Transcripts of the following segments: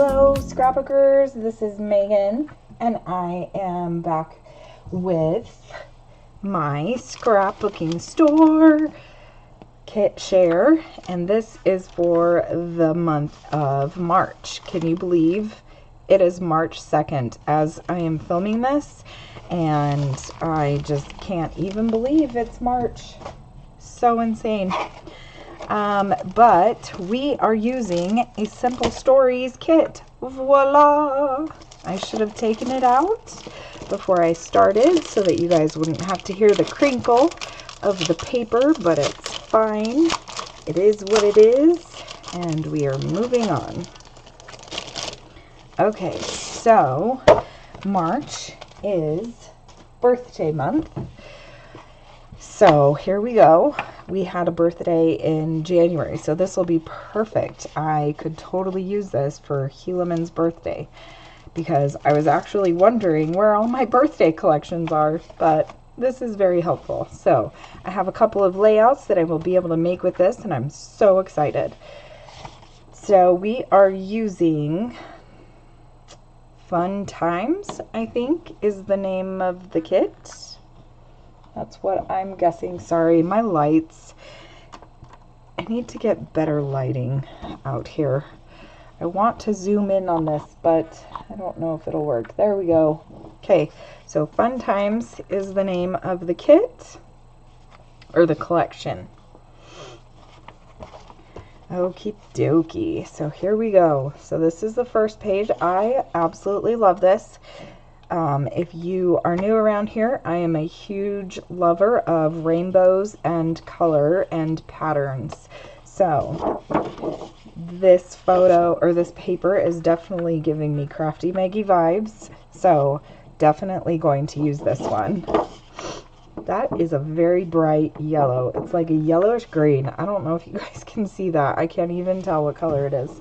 Hello Scrapbookers, this is Megan and I am back with my Scrapbooking Store Kit share, and this is for the month of March. Can you believe it is March 2nd as I am filming this, and I just can't even believe it's March. So insane. But we are using a Simple Stories kit. Voila! I should have taken it out before I started so that you guys wouldn't have to hear the crinkle of the paper, but it's fine. It is what it is, and we are moving on. Okay, so March is birthday month. So here we go. We had a birthday in January, so this will be perfect. I could totally use this for Helaman's birthday because I was actually wondering where all my birthday collections are, but this is very helpful. So I have a couple of layouts that I will be able to make with this, and I'm so excited. So we are using Fun Times, I think is the name of the kit. That's what I'm guessing. Sorry, my lights. I need to get better lighting out here. I want to zoom in on this, but I don't know if it'll work. There we go. Okay, so Fun Times is the name of the kit, or the collection. Okie dokie. So here we go. So this is the first page. I absolutely love this. If you are new around here, I am a huge lover of rainbows and color and patterns. So this photo or this paper is definitely giving me Crafty Meggy vibes. So definitely going to use this one. That is a very bright yellow. It's like a yellowish green. I don't know if you guys can see that. I can't even tell what color it is.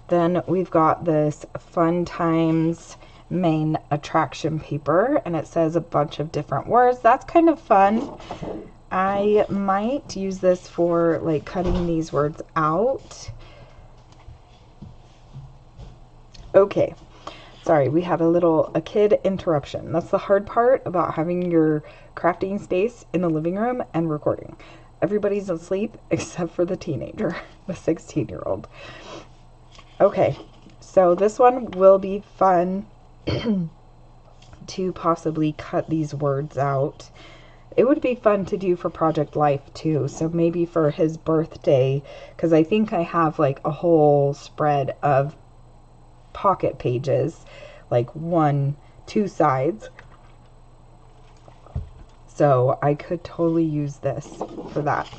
Then we've got this Fun Times main attraction paper, and it says a bunch of different words. That's kind of fun. I might use this for like cutting these words out. Okay, sorry, we had a kid interruption. That's the hard part about having your crafting space in the living room and recording. Everybody's asleep except for the teenager, the 16-year-old. Okay, so this one will be fun to possibly cut these words out. It would be fun to do for Project Life too, so maybe for his birthday, because I think I have like a whole spread of pocket pages, like 2 sides. So I could totally use this for that.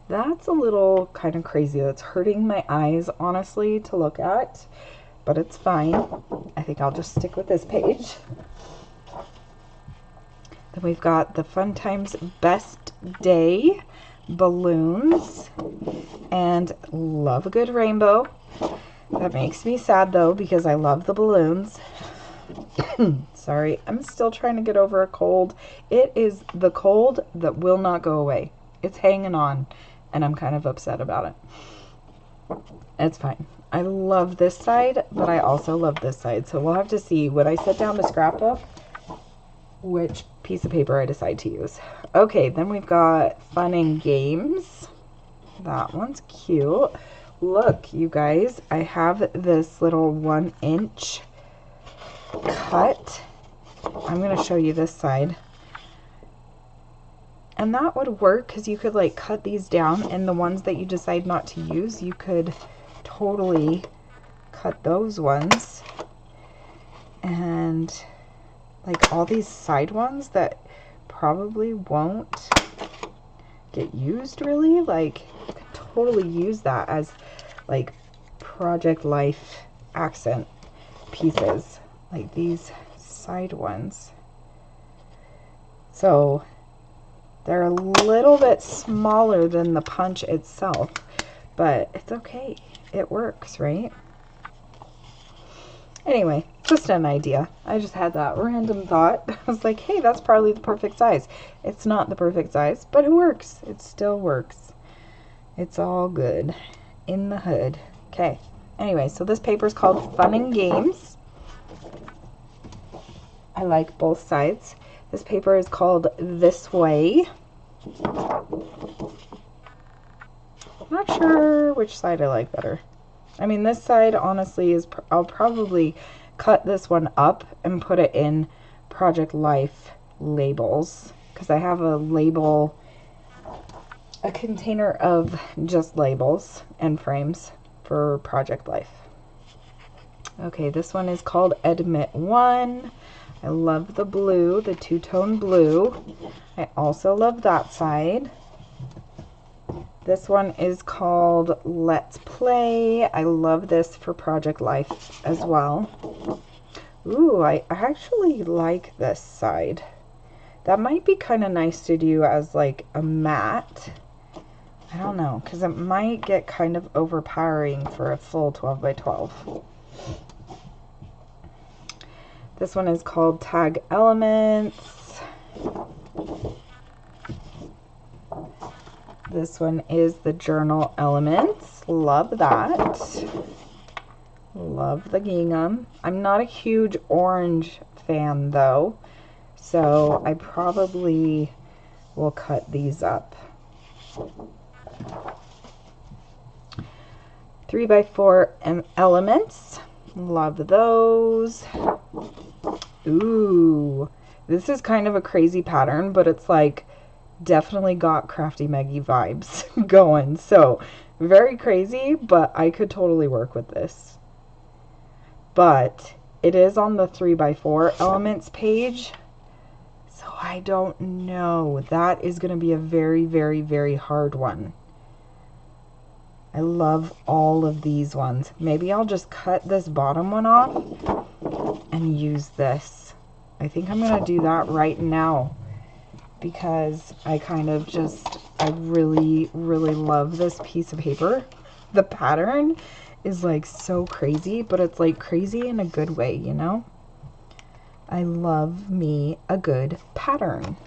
That's a little kind of crazy. That's hurting my eyes, honestly, to look at, but it's fine. I think I'll just stick with this page. Then we've got the Fun Times Best Day balloons, and love a good rainbow. That makes me sad though, because I love the balloons. Sorry, I'm still trying to get over a cold. It is the cold that will not go away. It's hanging on, and I'm kind of upset about it. It's fine. I love this side, but I also love this side. So we'll have to see when I sit down to scrapbook which piece of paper I decide to use. Okay, then we've got Fun and Games. That one's cute. Look, you guys, I have this little 1-inch cut. I'm going to show you this side. And that would work because you could like cut these down, and the ones that you decide not to use, you could totally cut those ones. And like all these side ones that probably won't get used really, like you could totally use that as like Project Life accent pieces, like these side ones. So they're a little bit smaller than the punch itself, but it's okay. It works, right? Anyway, just an idea. I just had that random thought. I was like, hey, that's probably the perfect size. It's not the perfect size, but it works. It still works. It's all good. in the hood. Okay. Anyway, so this paper is called Fun and Games. I like both sides. This paper is called This Way. I'm not sure which side I like better. I mean, this side honestly is, I'll probably cut this one up and put it in Project Life labels, because I have a label, a container of just labels and frames for Project Life. Okay, this one is called Admit 1. I love the blue, the two-tone blue. I also love that side. This one is called Let's Play. I love this for Project Life as well. Ooh, I actually like this side. That might be kind of nice to do as like a mat. I don't know, because it might get kind of overpowering for a full 12 by 12. This one is called Tag Elements. This one is the Journal Elements. Love that. Love the gingham. I'm not a huge orange fan though, so I probably will cut these up. 3x4 elements. Love those. Ooh, this is kind of a crazy pattern, but it's like definitely got Crafty Meggy vibes going. So very crazy, but I could totally work with this. But it is on the 3x4 elements page, so I don't know. That is going to be a very, very, very hard one. I love all of these ones. Maybe I'll just cut this bottom one off and use this. I think I'm going to do that right now, because I kind of just, I really, really love this piece of paper. The pattern is like so crazy, but it's like crazy in a good way, you know? I love me a good pattern.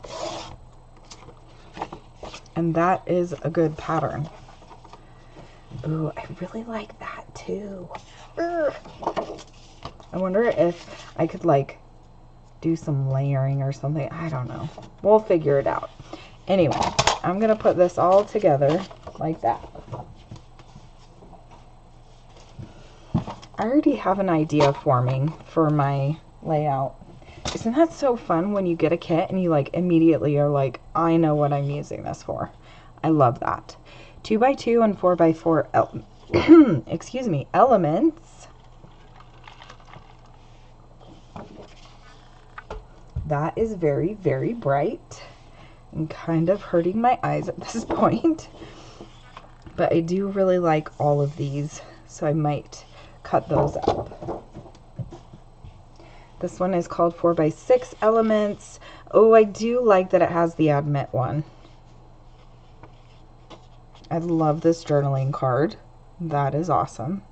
And that is a good pattern. Ooh, I really like that too. Ugh. I wonder if I could like do some layering or something. I don't know. We'll figure it out. Anyway, I'm going to put this all together like that. I already have an idea forming for my layout. Isn't that so fun when you get a kit and you like immediately are like, I know what I'm using this for. I love that. 2x2 and 4x4 excuse me, elements. That is very, very bright and kind of hurting my eyes at this point. But I do really like all of these, so I might cut those up. This one is called 4x6 elements. Oh, I do like that it has the Admit one. I love this journaling card. That is awesome.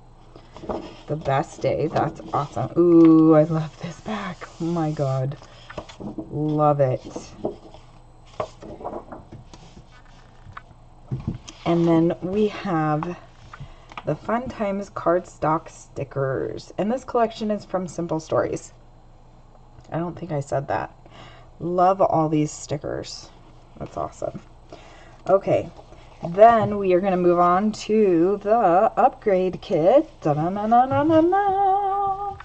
The best day. That's awesome. Ooh, I love this back. Oh my god. Love it. And then we have the Fun Times cardstock stickers. And this collection is from Simple Stories. I don't think I said that. Love all these stickers. That's awesome. Okay. Then we are going to move on to the upgrade kit. Da-na-na-na-na-na.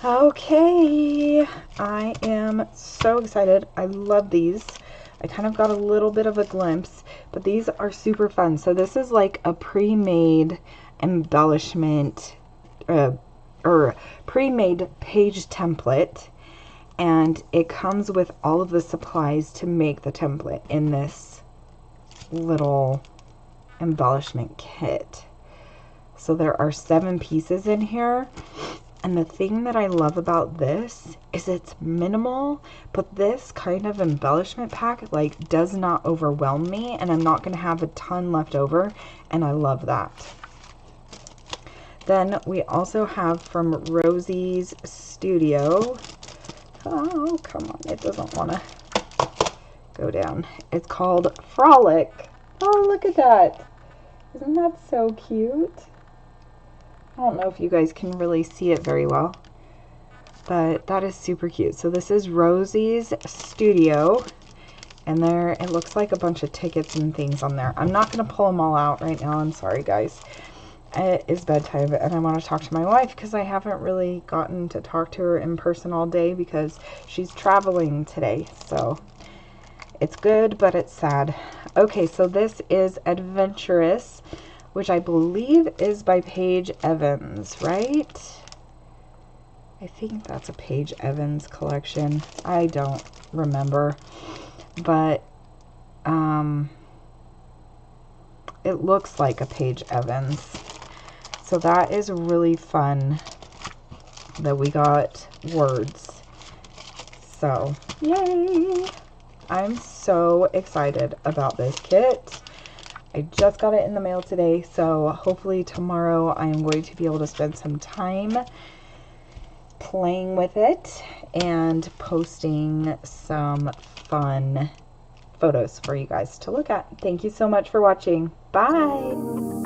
Okay, I am so excited. I love these. I kind of got a little bit of a glimpse, but these are super fun. So this is like a pre-made embellishment, or pre-made page template. And it comes with all of the supplies to make the template in this little embellishment kit. So there are 7 pieces in here. And the thing that I love about this is it's minimal, but this kind of embellishment pack like does not overwhelm me, and I'm not going to have a ton left over, and I love that. Then we also have from Rosie's Studio. Oh, come on. It doesn't want to go down. It's called Frolic. Oh, look at that. Isn't that so cute? I don't know if you guys can really see it very well, but that is super cute. So this is Rosie's Studio, and there it looks like a bunch of tickets and things on there. I'm not going to pull them all out right now. I'm sorry, guys. It is bedtime, and I want to talk to my wife because I haven't really gotten to talk to her in person all day because she's traveling today. So it's good, but it's sad. Okay, so this is Adventurous, which I believe is by Paige Evans, right? I think that's a Paige Evans collection. I don't remember, but it looks like a Paige Evans. So that is really fun that we got words. So, yay! I'm so excited about this kit. I just got it in the mail today, so hopefully tomorrow I am going to be able to spend some time playing with it and posting some fun photos for you guys to look at. Thank you so much for watching. Bye!